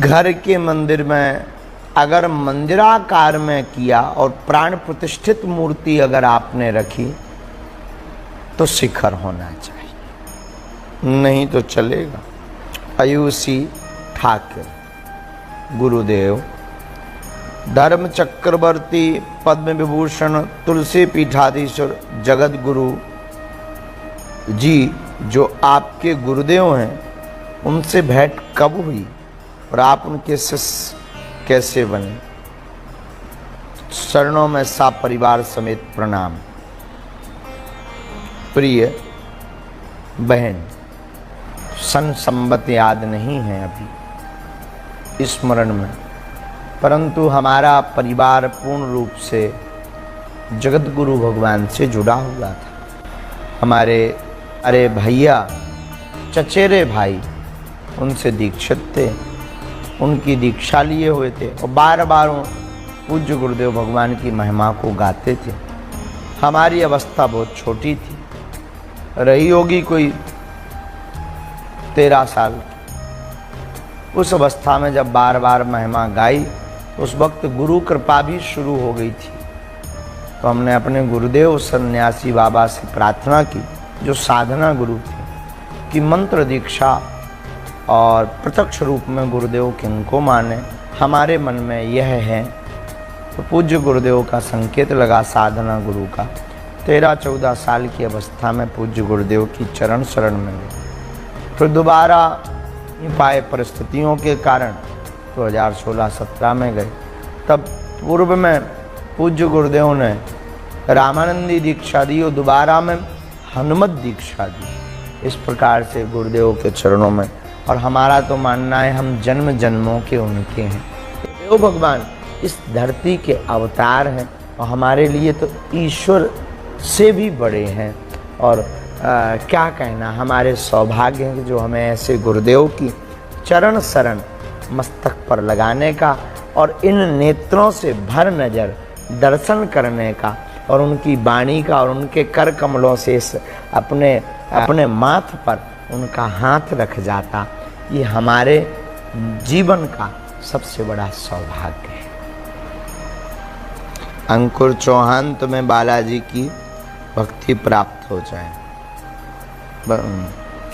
घर के मंदिर में अगर मंदिराकार में किया और प्राण प्रतिष्ठित मूर्ति अगर आपने रखी तो शिखर होना चाहिए, नहीं तो चलेगा। आयुषी ठाकुर गुरुदेव, धर्म चक्रवर्ती, पद्म विभूषण, तुलसी पीठाधीश्वर जगत गुरु जी जो आपके गुरुदेव हैं, उनसे भेंट कब हुई और आप उनके शिष्य कैसे बने? शरणों में सा परिवार समेत प्रणाम। प्रिय बहन, सन संबत याद नहीं है अभी स्मरण में, परंतु हमारा परिवार पूर्ण रूप से जगत गुरु भगवान से जुड़ा हुआ था। हमारे अरे भैया, चचेरे भाई उनसे दीक्षित थे, उनकी दीक्षा लिए हुए थे और बार बार पूज्य गुरुदेव भगवान की महिमा को गाते थे। हमारी अवस्था बहुत छोटी थी, रही होगी कोई 13 साल। उस अवस्था में जब बार बार महिमा गाई, उस वक्त गुरु कृपा भी शुरू हो गई थी। तो हमने अपने गुरुदेव सन्यासी बाबा से प्रार्थना की, जो साधना गुरु थे, कि मंत्र दीक्षा और प्रत्यक्ष रूप में गुरुदेव किनको माने। हमारे मन में यह है, तो पूज्य गुरुदेव का संकेत लगा साधना गुरु का। 13-14 साल की अवस्था में पूज्य गुरुदेव की चरण शरण में गए। फिर दोबारा पाए परिस्थितियों के कारण 2016-17 में गए। तब पूर्व में पूज्य गुरुदेव ने रामानंदी दीक्षा दी और दोबारा में हनुमत दीक्षा दी। इस प्रकार से गुरुदेव के चरणों में, और हमारा तो मानना है हम जन्म जन्मों के उनके हैं। देव भगवान इस धरती के अवतार हैं और हमारे लिए तो ईश्वर से भी बड़े हैं। और क्या कहना, हमारे सौभाग्य है कि जो हमें ऐसे गुरुदेव की चरण शरण मस्तक पर लगाने का और इन नेत्रों से भर नजर दर्शन करने का और उनकी वाणी का और उनके कर कमलों से अपने माथ पर उनका हाथ रख जाता, ये हमारे जीवन का सबसे बड़ा सौभाग्य है। अंकुर चौहान, तुम्हें बालाजी की भक्ति प्राप्त हो जाए।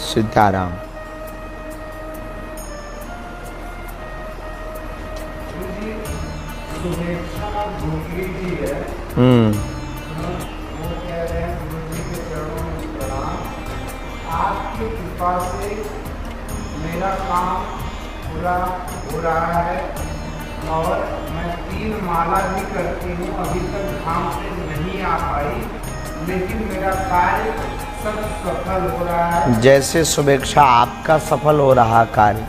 सीताराम। आपकी कृपा से मेरा काम पूरा हो रहा है और मैं 3 माला भी करती हूँ। अभी तक धाम से नहीं आ पाई, लेकिन मेरा कार्य सब सफल हो रहा है। जैसे शुभेच्छा आपका सफल हो रहा कार्य,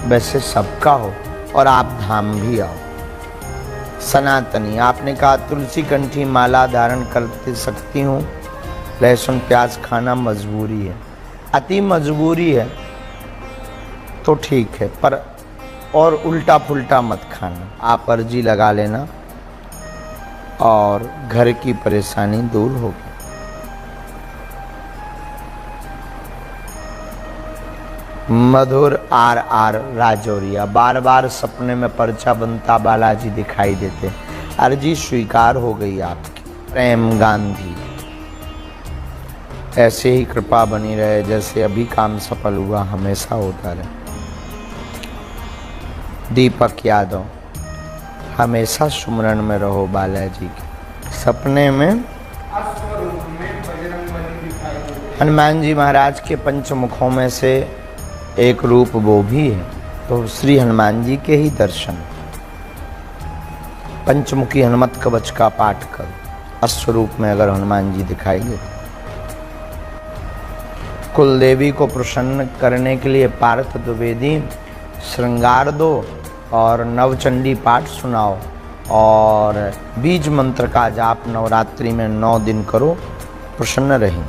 वैसे सबका हो और आप धाम भी आओ। सनातनी, आपने कहा तुलसी कंठी माला धारण कर सकती हूँ, लहसुन प्याज खाना मजबूरी है। अति मजबूरी है तो ठीक है, पर और उल्टा पुल्टा मत खाना। आप अर्जी लगा लेना और घर की परेशानी दूर होगी। मधुर आर राजौरिया, बार बार सपने में पर्चा बनता बालाजी दिखाई देते, अर्जी स्वीकार हो गई आपकी। प्रेम गांधी, ऐसे ही कृपा बनी रहे, जैसे अभी काम सफल हुआ हमेशा होता रहे। दीपक यादव, हमेशा सुमरन में रहो बालाजी के। सपने में हनुमान जी महाराज के पंचमुखों में से एक रूप वो भी है, तो श्री हनुमान जी के ही दर्शन। पंचमुखी हनुमत कवच का पाठ कर, अश्वरूप में अगर हनुमान जी दिखाई दे। कुल देवी को प्रसन्न करने के लिए पार्थ द्विवेदी श्रृंगार दो और नवचंडी पाठ सुनाओ और बीज मंत्र का जाप नवरात्रि में 9 दिन करो, प्रसन्न रहें।